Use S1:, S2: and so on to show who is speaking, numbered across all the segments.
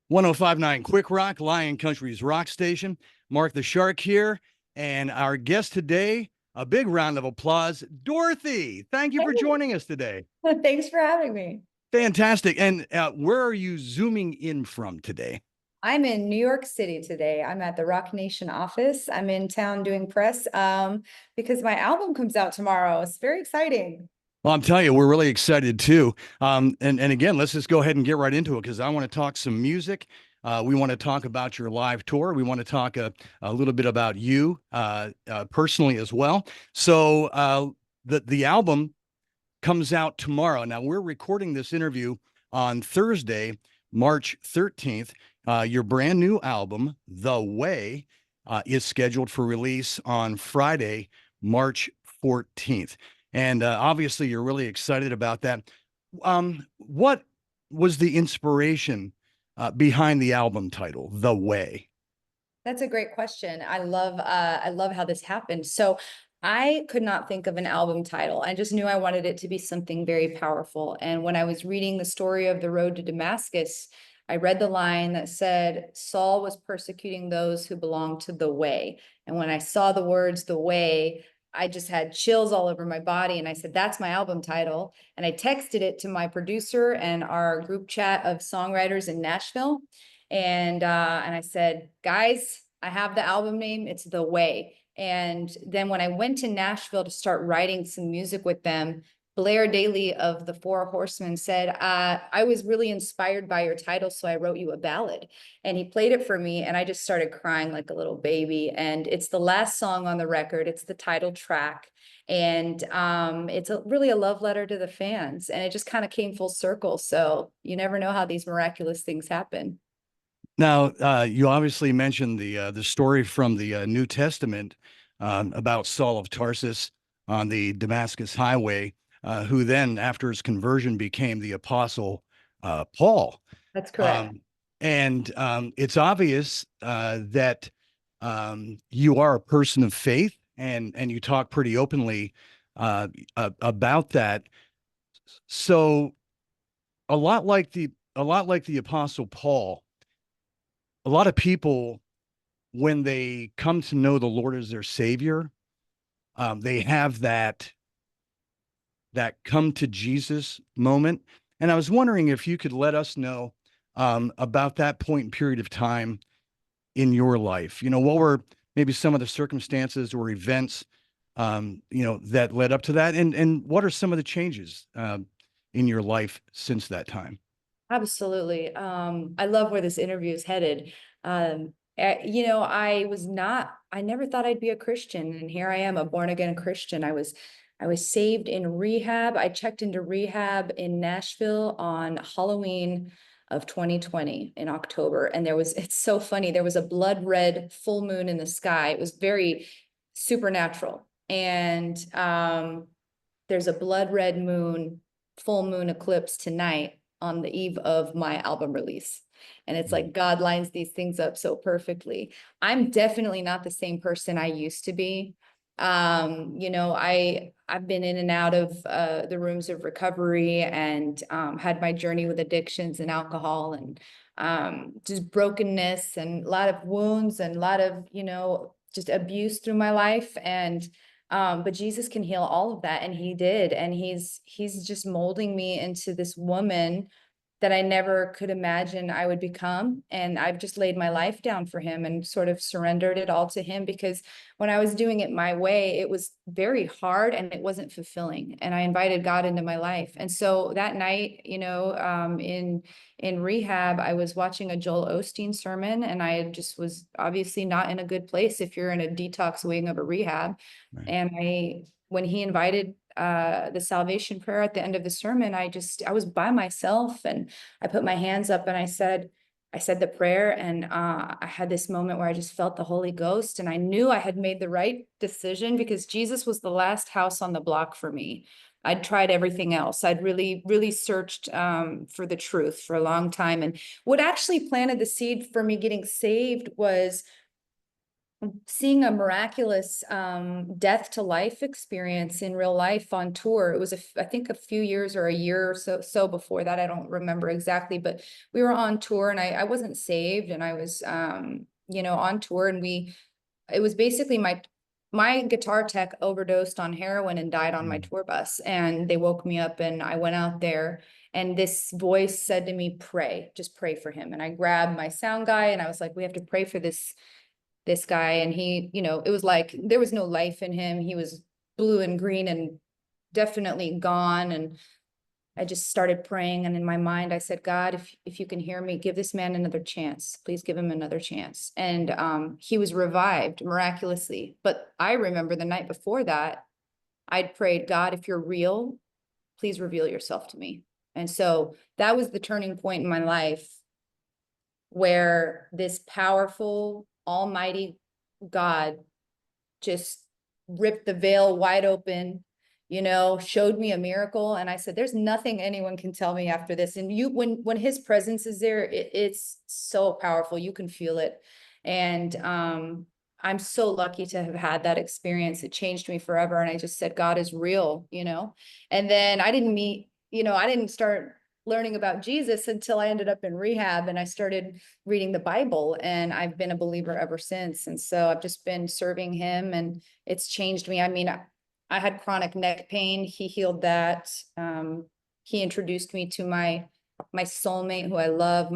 S1: 1059 QWiK Rock, Lion Country's rock station. Mark the Shark here. And our guest today, a big round of applause, Dorothy. Thank you for joining us today.
S2: Thanks for having me.
S1: Fantastic. And where are you zooming in from today?
S2: I'm in New York City today. I'm at the Rock Nation office. I'm in town doing press because my album comes out tomorrow. It's very exciting.
S1: Well, I'm telling you, we're really excited too. And again, let's just go ahead and get right into it because I want to talk some music. We want to talk about your live tour. We want to talk a little bit about you personally as well. So the album comes out tomorrow. Now we're recording this interview on Thursday, March 13th. Your brand new album, The Way, is scheduled for release on Friday, March 14th. And obviously, you're really excited about that. What was the inspiration behind the album title, The Way?
S2: That's a great question. I love how this happened. So I could not think of an album title. I just knew I wanted it to be something very powerful. And when I was reading the story of the road to Damascus, I read the line that said, Saul was persecuting those who belonged to the way. And when I saw the words, the way, I just had chills all over my body. And I said, that's my album title. And I texted it to my producer and our group chat of songwriters in Nashville. And I said, guys, I have the album name. It's The Way. And then when I went to Nashville to start writing some music with them, Blair Daly of the Four Horsemen said, I was really inspired by your title, so I wrote you a ballad. And he played it for me, and I just started crying like a little baby. And it's the last song on the record. It's the title track. And it's really a love letter to the fans. And it just kind of came full circle. So you never know how these miraculous things happen.
S1: Now, you obviously mentioned the story from the New Testament about Saul of Tarsus on the Damascus Highway, who then, after his conversion, became the Apostle Paul.
S2: That's correct.
S1: And it's obvious that you are a person of faith, and you talk pretty openly about that. So, a lot like the Apostle Paul, a lot of people, when they come to know the Lord as their Savior, they have that come to Jesus moment. And I was wondering if you could let us know about that point and period of time in your life. What were maybe some of the circumstances or events, that led up to that, and what are some of the changes in your life since that time?
S2: Absolutely. I love where this interview is headed. I never thought I'd be a Christian, and here I am, a born again Christian. I was saved in rehab. I checked into rehab in Nashville on Halloween of 2020 in October. And it's so funny. There was a blood red full moon in the sky. It was very supernatural. And there's a blood red moon, full moon eclipse tonight on the eve of my album release. And it's like God lines these things up so perfectly. I'm definitely not the same person I used to be. I've been in and out of the rooms of recovery and had my journey with addictions and alcohol and just brokenness and a lot of wounds and a lot of, just abuse through my life. And but Jesus can heal all of that, and he did. And he's just molding me into this woman that I never could imagine I would become. And I've just laid my life down for him and sort of surrendered it all to him, because when I was doing it my way, it was very hard and it wasn't fulfilling. And I invited God into my life. And so that night, in rehab, I was watching a Joel Osteen sermon, and I just was obviously not in a good place if you're in a detox wing of a rehab.
S1: Right.
S2: And when he invited the salvation prayer at the end of the sermon, I was by myself, and I put my hands up and I said the prayer, and I had this moment where I just felt the Holy Ghost, and I knew I had made the right decision, because Jesus was the last house on the block for me. I'd tried everything else. I'd really, really searched for the truth for a long time. And what actually planted the seed for me getting saved was seeing a miraculous death to life experience in real life on tour. It was I think a few years or a year or so before that. I don't remember exactly, but we were on tour, and I wasn't saved, and I was on tour, and it was basically my guitar tech overdosed on heroin and died on my
S1: Mm.
S2: tour bus, and they woke me up, and I went out there, and this voice said to me, pray, just pray for him. And I grabbed my sound guy, and I was like, we have to pray for this guy. And he, it was like there was no life in him. He was blue and green and definitely gone. And I just started praying, and in my mind I said, God, if you can hear me, give this man another chance. Please give him another chance. And he was revived miraculously. But I remember the night before that, I'd prayed, God, if you're real, please reveal yourself to me. And so that was the turning point in my life, where this powerful, almighty God just ripped the veil wide open, showed me a miracle. And I said, there's nothing anyone can tell me after this. And when his presence is there, it's so powerful. You can feel it. And I'm so lucky to have had that experience. It changed me forever. And I just said, God is real. And then I didn't start learning about Jesus until I ended up in rehab, and I started reading the Bible, and I've been a believer ever since. And so I've just been serving him, and it's changed me. I mean, I had chronic neck pain. He healed that. He introduced me to my soulmate, who I love,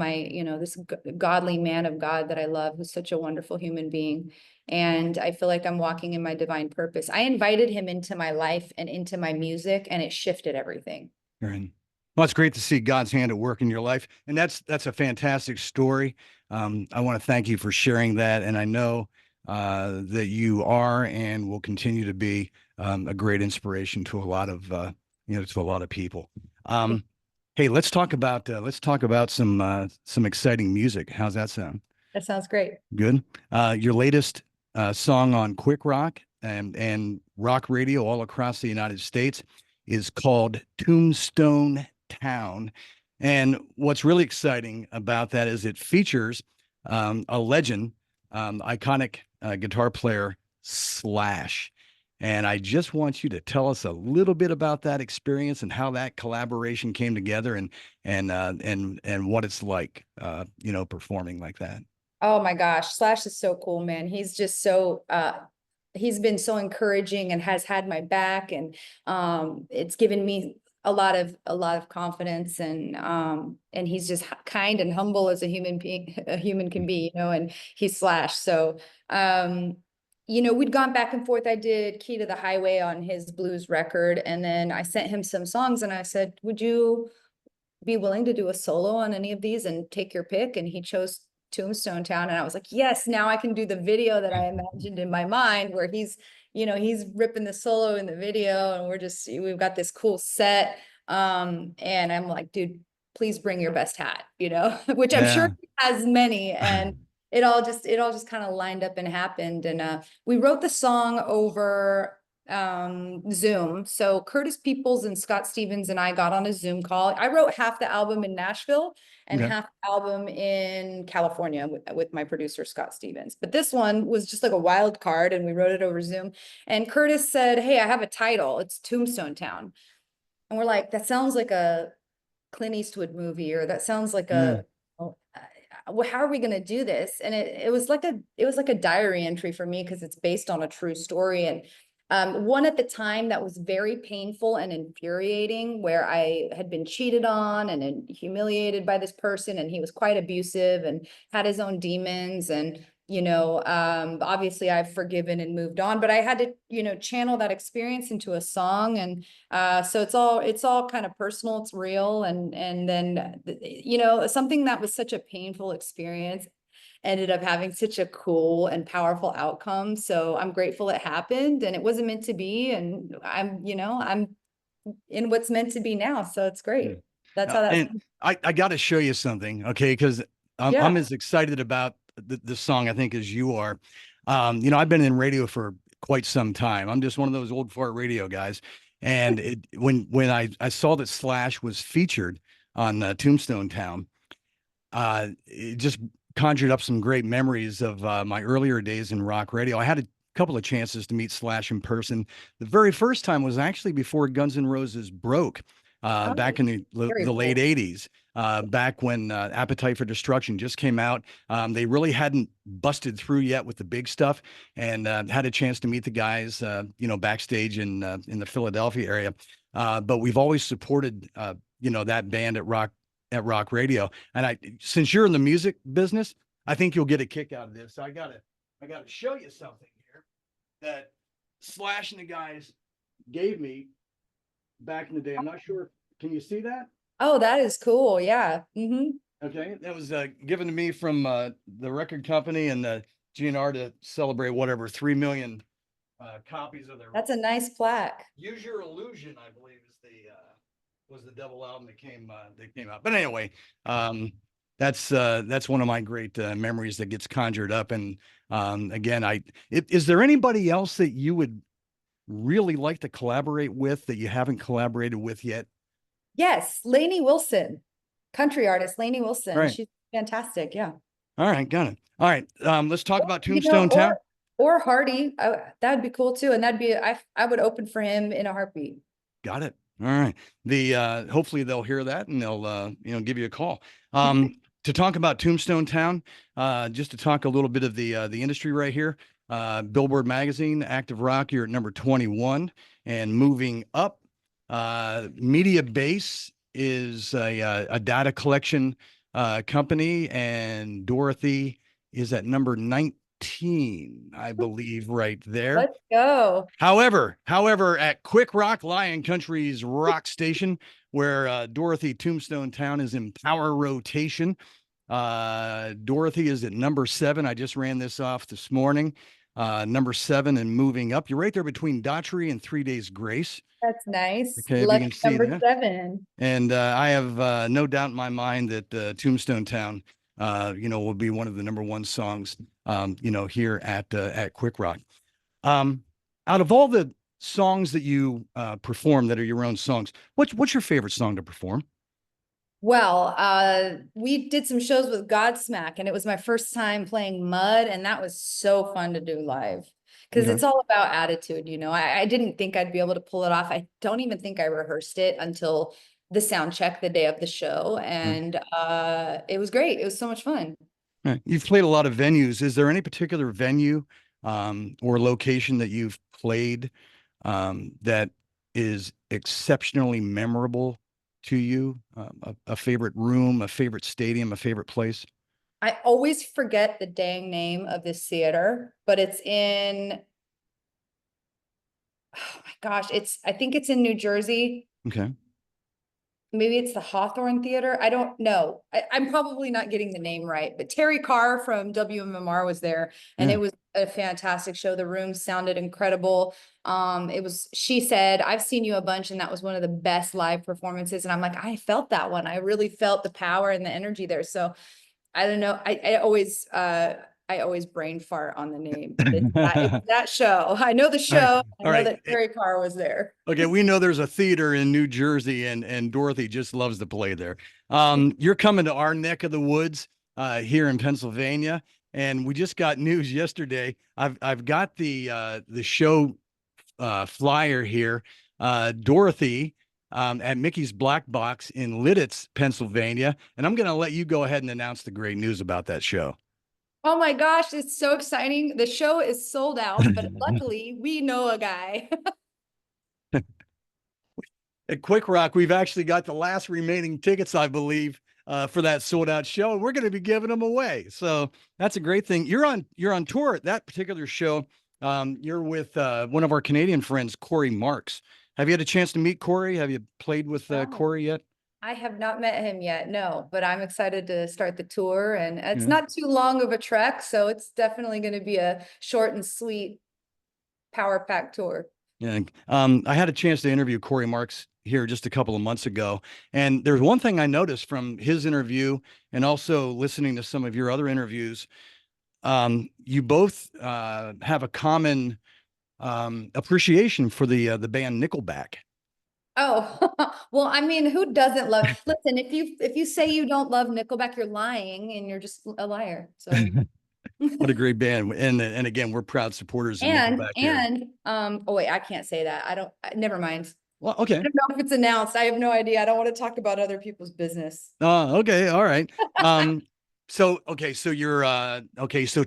S2: this godly man of God that I love, who's such a wonderful human being. And I feel like I'm walking in my divine purpose. I invited him into my life and into my music, and it shifted everything.
S1: Right. Well, it's great to see God's hand at work in your life, and that's a fantastic story. I want to thank you for sharing that, and I know that you are and will continue to be a great inspiration to a lot of to a lot of people. Um, hey, let's talk about some exciting music. How's that sound?
S2: That sounds great.
S1: Good. Your latest song on QWiK Rock and rock radio all across the United States is called Tombstone Town. And what's really exciting about that is it features a legend, iconic guitar player Slash. And I just want you to tell us a little bit about that experience and how that collaboration came together, and what it's like, performing like that.
S2: Oh my gosh, Slash is so cool, man. He's just he's been so encouraging and has had my back, and it's given me a lot of confidence, and he's just kind and humble as a human can be. And he's Slash. So we'd gone back and forth. I did Key to the Highway on his blues record, and then I sent him some songs, and I said, would you be willing to do a solo on any of these and take your pick? And he chose Tombstone Town. And I was like, yes, now I can do the video that I imagined in my mind, where he's ripping the solo in the video, and we've got this cool set. And I'm like, dude, please bring your best hat, which I'm sure
S1: Yeah.
S2: he has many. And it all just kind of lined up and happened. And we wrote the song over Zoom. So Curtis Peoples and Scott Stevens and I got on a Zoom call. I wrote half the album in Nashville and
S1: Okay.
S2: half the album in California with my producer Scott Stevens. But this one was just like a wild card, and we wrote it over Zoom. And Curtis said, hey, I have a title. It's Tombstone Town. And we're like, that sounds like a Clint Eastwood movie, or that sounds like
S1: Yeah.
S2: well, how are we going to do this? And it was like a diary entry for me, because it's based on a true story. And one at the time that was very painful and infuriating, where I had been cheated on and humiliated by this person, and he was quite abusive and had his own demons. And obviously I've forgiven and moved on, but I had to channel that experience into a song. And so it's all kind of personal, it's real. And then something that was such a painful experience ended up having such a cool and powerful outcome. So I'm grateful it happened, and it wasn't meant to be. And I'm in what's meant to be now. So it's
S1: Yeah.
S2: great. That's how that's.
S1: And I got to show you something, okay? Because I'm
S2: Yeah.
S1: as excited about the song, I think, as you are. I've been in radio for quite some time. I'm just one of those old fart radio guys. And when I saw that Slash was featured on Tombstone Town, it just conjured up some great memories of my earlier days in rock radio. I had a couple of chances to meet Slash in person. The very first time was actually before Guns N' Roses broke,
S2: Oh,
S1: back in the
S2: very
S1: late
S2: cool.
S1: 80s, back when Appetite for Destruction just came out. They really hadn't busted through yet with the big stuff, and had a chance to meet the guys, backstage in the Philadelphia area. But we've always supported, that band at Rock Radio. And since you're in the music business, I think you'll get a kick out of this. So I gotta show you something here that Slash and the guys gave me back in the day. I'm not sure. Can you see that?
S2: Oh, that is cool. Yeah.
S1: Okay, that was given to me from the record company and the GNR to celebrate whatever 3 million copies of their
S2: That's a nice plaque.
S1: Use Your Illusion, I believe, is the was the double album that came out. But anyway, um, that's one of my great memories that gets conjured up. And again, is there anybody else that you would really like to collaborate with that you haven't collaborated with yet?
S2: Yes, Lainey Wilson, country artist Lainey
S1: All
S2: Wilson.
S1: right,
S2: She's fantastic. Yeah.
S1: all right, got it. All right, let's talk about
S2: You know,
S1: Tombstone Town.
S2: or Hardy. That'd be cool too. And I would open for him in a heartbeat.
S1: Got it. All right. The hopefully they'll hear that and they'll give you a call. To talk about Tombstone Town, just to talk a little bit of the industry right here. Billboard Magazine, Active Rock, you're at number 21, and moving up. Media Base is a data collection company, and Dorothy is at number 19, I believe, right there.
S2: Let's go.
S1: However, at QWiK Rock, Lion Country's rock station, where Dorothy Tombstone Town is in power rotation, Dorothy is at number 7. I just ran this off this morning. Number 7 and moving up. You're right there between Daughtry and 3 Days Grace.
S2: That's nice.
S1: Okay, if you
S2: Lucky
S1: can see
S2: number
S1: that.
S2: 7.
S1: And I have no doubt in my mind that Tombstone Town, will be one of the number one songs, here at QWiK Rock. Out of all the songs that you perform that are your own songs, what's your favorite song to perform?
S2: Well, we did some shows with Godsmack, and it was my first time playing Mud, and that was so fun to do live because
S1: Okay.
S2: it's all about attitude. I didn't think I'd be able to pull it off. I don't even think I rehearsed it until the sound check the day of the show,
S1: Right.
S2: and it was great. It was so much fun.
S1: Right. You've played a lot of venues. Is there any particular venue or location that you've played that is exceptionally memorable to you? A favorite room, a favorite stadium, a favorite place?
S2: I always forget the dang name of this theater, but it's in, oh my gosh, I think it's in New Jersey.
S1: Okay.
S2: Maybe it's the Hawthorne Theater. I don't know. I'm probably not getting the name right, but Terry Carr from WMMR was there, and
S1: Yeah.
S2: it was a fantastic show. The room sounded incredible. It was, she said, I've seen you a bunch, and that was one of the best live performances. And I'm like, I felt that one. I really felt the power and the energy there. So I don't know. I always brain fart on the name, but it's that show. I know the
S1: All right.
S2: show. I
S1: All
S2: know
S1: right.
S2: that Terry Carr was there.
S1: Okay, we know there's a theater in New Jersey, and Dorothy just loves to play there. You're coming to our neck of the woods here in Pennsylvania, and we just got news yesterday. I've got the show flyer here. Dorothy at Mickey's Black Box in Lidditz, Pennsylvania, and I'm going to let you go ahead and announce the great news about that show.
S2: Oh my gosh, it's so exciting. The show is sold out, but luckily we know a guy.
S1: At QWiK Rock, we've actually got the last remaining tickets, I believe, for that sold out show, and we're going to be giving them away. So that's a great thing. You're on tour at that particular show. You're with one of our Canadian friends, Corey Marks. Have you had a chance to meet Corey? Have you played with
S2: No,
S1: Corey yet?
S2: I have not met him yet, no, but I'm excited to start the tour, and it's
S1: Yeah.
S2: not too long of a trek, so it's definitely going to be a short and sweet power pack tour.
S1: Yeah. I had a chance to interview Corey Marks here just a couple of months ago. And there's one thing I noticed from his interview and also listening to some of your other interviews. You both have a common appreciation for the band Nickelback.
S2: Oh, well, I mean, who doesn't love, listen, if you say you don't love Nickelback, you're lying and you're just a liar. So
S1: What a great band. And again, we're proud supporters of Nickelback here.
S2: oh wait, I can't say that. Never mind.
S1: Well,
S2: I
S1: okay.
S2: don't know if it's announced. I have no idea. I don't want to talk about other people's business.
S1: Okay, all right. Um, so okay, so you're okay, so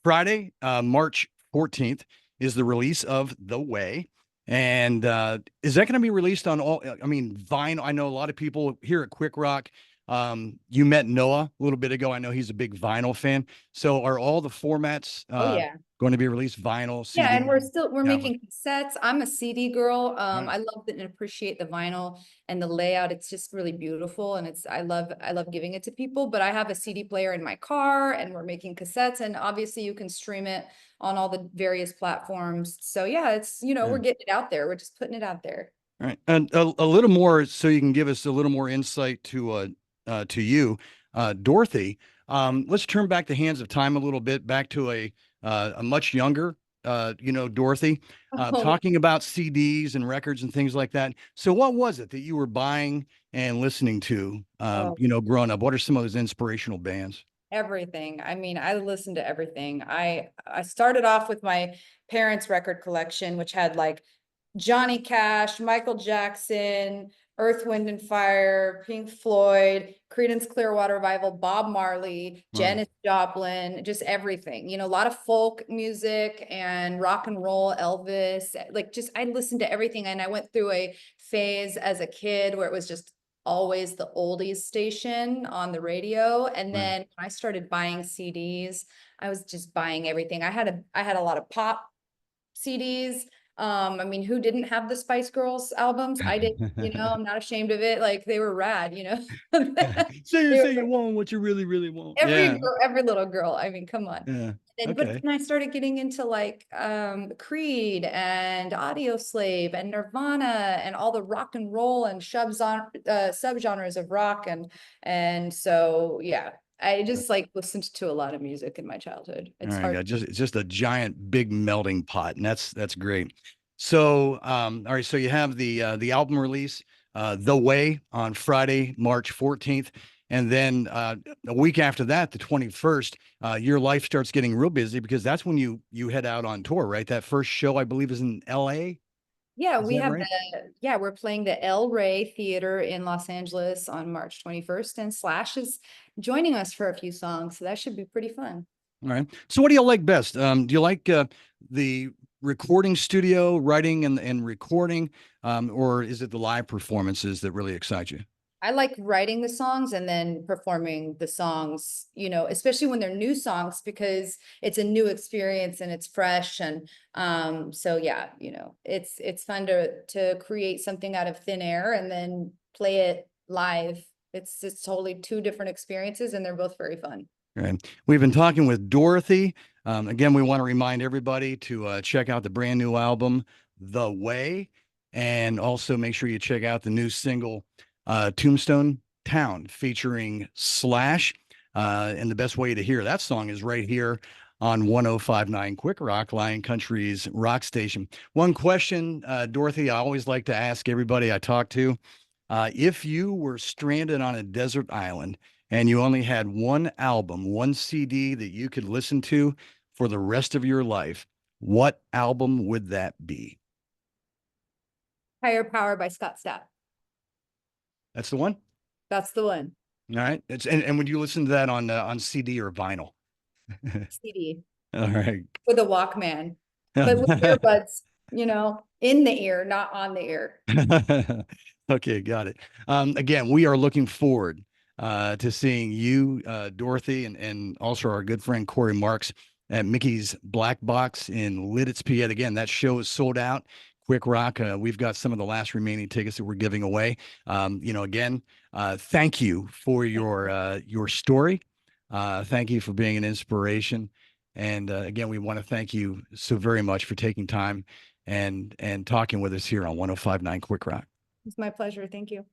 S1: Friday, March 14th is the release of The Way. And is that going to be released on all, I mean, vinyl? I know a lot of people here at QWiK Rock. You met Noah a little bit ago. I know he's a big vinyl fan. So are all the formats
S2: Oh yeah.
S1: going to be released vinyl,
S2: Yeah, and
S1: CD,
S2: we're
S1: tablet?
S2: making cassettes. I'm a CD girl.
S1: All right.
S2: I love it and appreciate the vinyl and the layout. It's just really beautiful, and I love giving it to people. But I have a CD player in my car, and we're making cassettes, and obviously you can stream it on all the various platforms. So yeah, it's
S1: Yeah.
S2: we're getting it out there. We're just putting it out there.
S1: All right. And a little more, so you can give us a little more insight to you, Dorothy. Let's turn back the hands of time a little bit, back to a much younger, Dorothy,
S2: Oh,
S1: talking about CDs and records and things like that. So, what was it that you were buying and listening to,
S2: oh.
S1: growing up? What are some of those inspirational bands?
S2: Everything. I mean, I listened to everything. I started off with my parents' record collection, which had like Johnny Cash, Michael Jackson, Earth, Wind and Fire, Pink Floyd, Creedence Clearwater Revival, Bob Marley,
S1: Wow.
S2: Janis Joplin, just everything. A lot of folk music and rock and roll, Elvis. Like just I listened to everything, and I went through a phase as a kid where it was just always the oldies station on the radio. And
S1: Right.
S2: then when I started buying CDs, I was just buying everything. I had a lot of pop CDs. I mean, who didn't have the Spice Girls albums? I did, I'm not ashamed of it. Like they were rad.
S1: Say
S2: They
S1: say you
S2: were
S1: want what you really really want.
S2: every
S1: Yeah.
S2: girl, every little girl. I mean, come on.
S1: Yeah.
S2: But
S1: Okay.
S2: then I started getting into like Creed and Audio Slave and Nirvana and all the rock and roll and subgenres of rock, and so yeah, I just like listened to a lot of music in my childhood.
S1: All
S2: It's
S1: right,
S2: hard.
S1: yeah, it's just a giant big melting pot, and that's great. So, all right, so you have the album release, The Way on Friday, March 14th, and then a week after that, the 21st, your life starts getting real busy because that's when you head out on tour, right? That first show, I believe, is in LA.
S2: Yeah,
S1: Is
S2: we
S1: that
S2: have
S1: right?
S2: we're playing the El Rey Theater in Los Angeles on March 21st, and Slash is joining us for a few songs, so that should be pretty fun.
S1: All right. So, what do you like best? Do you like the recording studio, writing and recording, or is it the live performances that really excite you?
S2: I like writing the songs and then performing the songs, especially when they're new songs because it's a new experience and it's fresh. And so yeah, it's fun to create something out of thin air and then play it live. It's totally two different experiences and they're both very fun.
S1: Right. We've been talking with Dorothy. Again, we want to remind everybody to check out the brand new album, The Way, and also make sure you check out the new single, Tombstone Town, featuring Slash. And the best way to hear that song is right here on 1059 Quick Rock, Lion Country's rock station. One question, Dorothy, I always like to ask everybody I talk to, if you were stranded on a desert island and you only had one album, one CD that you could listen to for the rest of your life, what album would that be?
S2: Higher Power by Scott Stapp.
S1: That's the one.
S2: That's the one.
S1: All right. And would you listen to that on CD or vinyl?
S2: CD
S1: All right.
S2: with a Walkman, but with earbuds, in the ear, not on the ear.
S1: Okay, got it. Again, we are looking forward to seeing you, Dorothy, and also our good friend Corey Marks at Mickey's Black Box in Lidditz, PA. Again, that show is sold out. Quick Rock, we've got some of the last remaining tickets that we're giving away. Again, thank you for your story. Thank you for being an inspiration. And again, we want to thank you so very much for taking time and talking with us here on 1059 Quick Rock.
S2: It's my pleasure. Thank you.